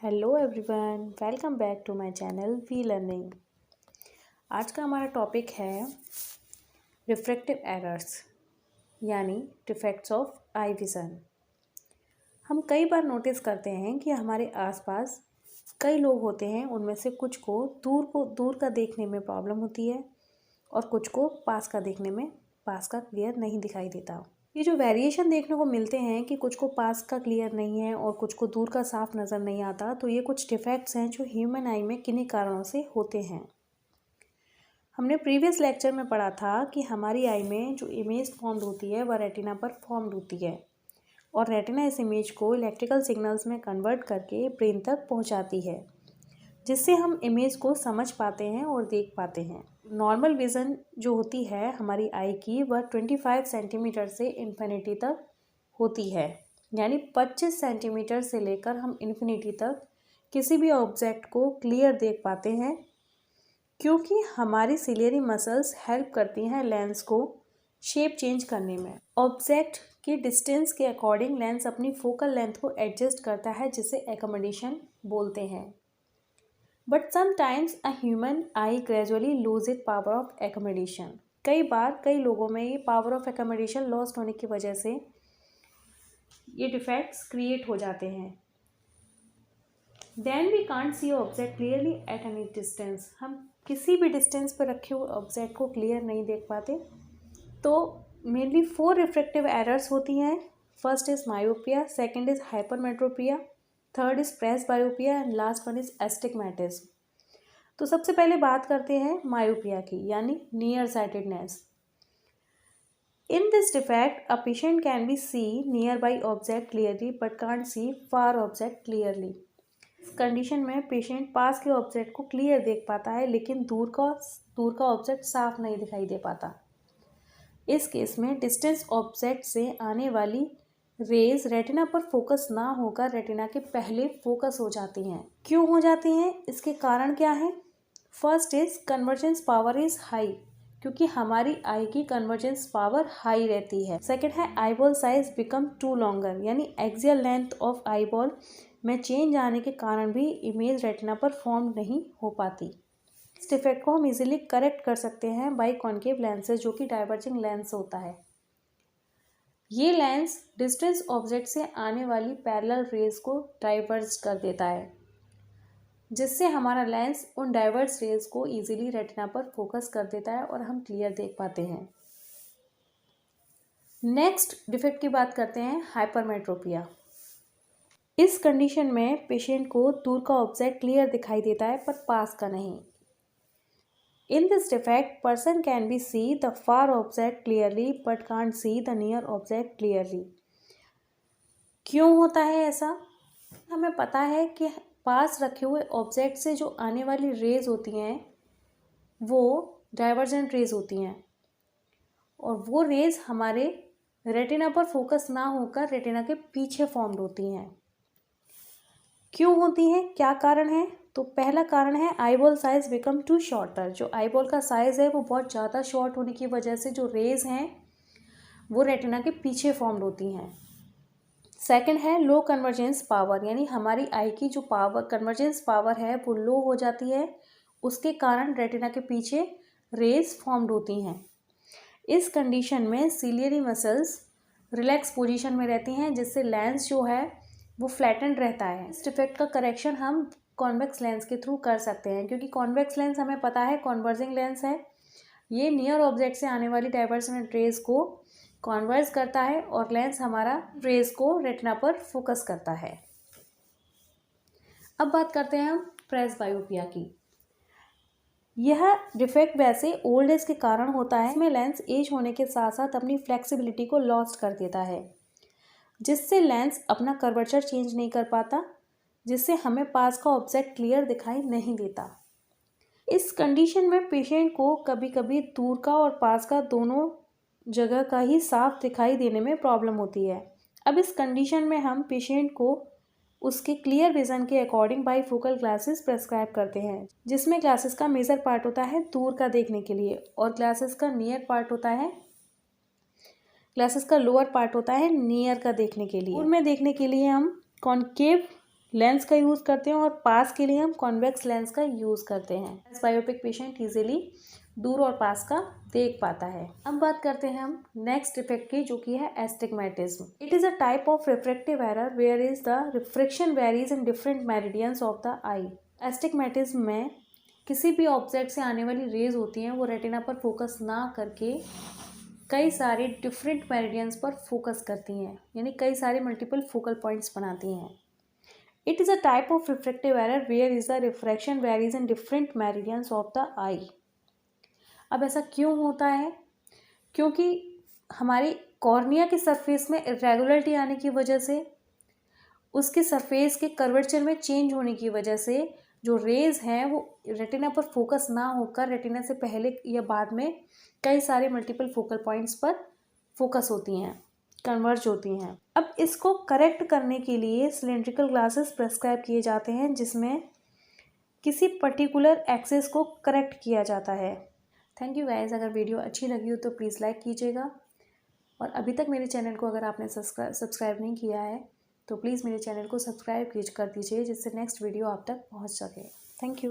Hello everyone, welcome back to my channel V learning. आज का हमारा टॉपिक है रिफ्रैक्टिव एरर्स यानी डिफेक्ट्स ऑफ आई विज़न। हम कई बार नोटिस करते हैं कि हमारे आसपास कई लोग होते हैं, उनमें से कुछ को दूर का देखने में प्रॉब्लम होती है और कुछ को पास का देखने में पास का क्लियर नहीं दिखाई देता। ये जो वेरिएशन देखने को मिलते हैं कि कुछ को पास का क्लियर नहीं है और कुछ को दूर का साफ नज़र नहीं आता, तो ये कुछ डिफेक्ट्स हैं जो ह्यूमन आई में किन्हीं कारणों से होते हैं। हमने प्रीवियस लेक्चर में पढ़ा था कि हमारी आई में जो इमेज फॉर्म्ड होती है वह रेटिना पर फॉर्म्ड होती है और रेटिना इस इमेज को इलेक्ट्रिकल सिग्नल्स में कन्वर्ट करके ब्रेन तक पहुंचाती है, जिससे हम इमेज को समझ पाते हैं और देख पाते हैं। नॉर्मल विज़न जो होती है हमारी आई की, वह 25 सेंटीमीटर से इन्फिनिटी तक होती है, यानी 25 सेंटीमीटर से लेकर हम इन्फिनिटी तक किसी भी ऑब्जेक्ट को क्लियर देख पाते हैं, क्योंकि हमारी सिलियरी मसल्स हेल्प करती हैं लेंस को शेप चेंज करने में। ऑब्जेक्ट की डिस्टेंस के अकॉर्डिंग लेंस अपनी फोकल लेंथ को एडजस्ट करता है, जिसे एकोमोडेशन बोलते हैं। But sometimes a human I gradually lose it power of accommodation. कई बार कई लोगों में ये पावर ऑफ एकोमोडेशन लॉस्ट होने की वजह से ये डिफेक्ट्स क्रिएट हो जाते हैं। Then we can't see object clearly at any distance. हम किसी भी डिस्टेंस पर रखे हुए ऑब्जेक्ट को क्लियर नहीं देख पाते। तो मेनली 4 रिफ्रैक्टिव एरर्स होती हैं। First is myopia, second is hypermetropia, third is presbyopia and last one is astigmatism. तो सबसे पहले बात करते हैं मायोपिया की, यानी near sightedness. In this defect a patient can be see nearby object clearly but can't see far object clearly. इस condition में पेशेंट पास के ऑब्जेक्ट को क्लियर देख पाता है, लेकिन दूर का ऑब्जेक्ट साफ नहीं दिखाई दे पाता। इस केस में डिस्टेंस ऑब्जेक्ट से आने वाली रेज रेटिना पर फोकस ना होकर रेटिना के पहले फोकस हो जाती हैं। क्यों हो जाती हैं, इसके कारण क्या है? First is convergence power is high, क्योंकि हमारी आई की कन्वर्जेंस पावर हाई रहती है। सेकेंड है eyeball size become to longer, यानी एक्सियल लेंथ ऑफ आईबॉल में चेंज आने के कारण भी इमेज रेटिना पर फॉर्म नहीं हो पाती। इस डिफेक्ट को हम इजीली करेक्ट कर सकते हैं बाई कॉन्केव लेंसेज, जो कि डाइवर्जिंग लेंस होता है। ये लेंस डिस्टेंस ऑब्जेक्ट से आने वाली पैरेलल रेज को डाइवर्ज कर देता है, जिससे हमारा लेंस उन डाइवर्स रेज को इजीली रेटिना पर फोकस कर देता है और हम क्लियर देख पाते हैं। नेक्स्ट डिफेक्ट की बात करते हैं हाइपरमेट्रोपिया। इस कंडीशन में पेशेंट को दूर का ऑब्जेक्ट क्लियर दिखाई देता है पर पास का नहीं। In this defect, person can be see the far object clearly but can't see the near object clearly. क्यों होता है ऐसा? हमें पता है कि पास रखे हुए ऑब्जेक्ट से जो आने वाली रेज होती हैं वो डाइवर्जेंट रेज होती हैं, और वो रेज हमारे रेटिना पर फोकस ना होकर रेटिना के पीछे फॉर्म्ड होती हैं। क्यों होती हैं, क्या कारण है? तो पहला कारण है eyeball size become to shorter. जो आईबॉल का साइज है वो बहुत ज़्यादा शॉर्ट होने की वजह से जो रेज हैं वो रेटिना के पीछे फॉर्म्ड होती हैं। सेकंड है लो कन्वर्जेंस पावर, यानी हमारी आई की जो कन्वर्जेंस पावर है वो लो हो जाती है, उसके कारण रेटिना के पीछे रेज फॉर्म्ड होती हैं। इस कंडीशन में सिलियरी मसल्स रिलैक्स पोजीशन में रहती हैं, जिससे लेंस जो है वो फ्लैटेंड रहता है। इस डिफेक्ट का करेक्शन हम कॉन्वेक्स लेंस के थ्रू कर सकते हैं, क्योंकि कॉन्वेक्स लेंस हमें पता है कॉन्वर्जिंग लेंस है। ये नियर ऑब्जेक्ट से आने वाली डाइवर्जेंट रेज को कॉन्वर्ज करता है और लेंस हमारा रेज को रेटिना पर फोकस करता है। अब बात करते हैं हम प्रेसबायोपिया की। यह डिफेक्ट वैसे ओल्ड एज के कारण होता है। इसमें लेंस एज होने के साथ साथ अपनी फ्लेक्सिबिलिटी को लॉस्ट कर देता है, जिससे लेंस अपना कर्वेचर चेंज नहीं कर पाता, जिससे हमें पास का ऑब्जेक्ट क्लियर दिखाई नहीं देता। इस कंडीशन में पेशेंट को कभी कभी दूर का और पास का दोनों जगह का ही साफ दिखाई देने में प्रॉब्लम होती है। अब इस कंडीशन में हम पेशेंट को उसके क्लियर विजन के अकॉर्डिंग बाईफोकल ग्लासेस प्रेस्क्राइब करते हैं, जिसमें ग्लासेस का मेजर पार्ट होता है दूर का देखने के लिए और ग्लासेस का लोअर पार्ट होता है नियर का देखने के लिए। दूर में देखने के लिए हम कॉन्केव लेंस का यूज़ करते हैं और पास के लिए हम कॉन्वेक्स लेंस का यूज़ करते हैं। बायोपिक पेशेंट इजीली दूर और पास का देख पाता है। अब बात करते हैं हम नेक्स्ट डिफेक्ट की, जो कि है astigmatism. It is a type of refractive error where is the refraction varies in different meridians of the eye. Astigmatism में किसी भी ऑब्जेक्ट से आने वाली रेज होती हैं वो रेटिना पर फोकस ना करके कई सारे डिफरेंट मेरिडियंस पर फोकस करती हैं, यानी कई सारे मल्टीपल फोकल पॉइंट्स बनाती हैं। It is a type of refractive error where is the refraction varies in different meridians of the eye. अब ऐसा क्यों होता है? क्योंकि हमारी कॉर्निया के सरफेस में इरेगुलरिटी आने की वजह से, उसके सरफेस के कर्वेचर में चेंज होने की वजह से जो रेज हैं वो रेटिना पर फोकस ना होकर रेटिना से पहले या बाद में कई सारे मल्टीपल फोकल पॉइंट्स पर फोकस होती हैं, कन्वर्ज होती हैं। अब इसको करेक्ट करने के लिए सिलेंड्रिकल ग्लासेस प्रेस्क्राइब किए जाते हैं, जिसमें किसी पर्टिकुलर एक्सिस को करेक्ट किया जाता है। Thank you guys. अगर वीडियो अच्छी लगी हो तो प्लीज़ लाइक कीजिएगा, और अभी तक मेरे चैनल को अगर आपने सब्सक्राइब नहीं किया है तो प्लीज़ मेरे चैनल को सब्सक्राइब कर दीजिए, जिससे नेक्स्ट वीडियो आप तक पहुंच सके। Thank you.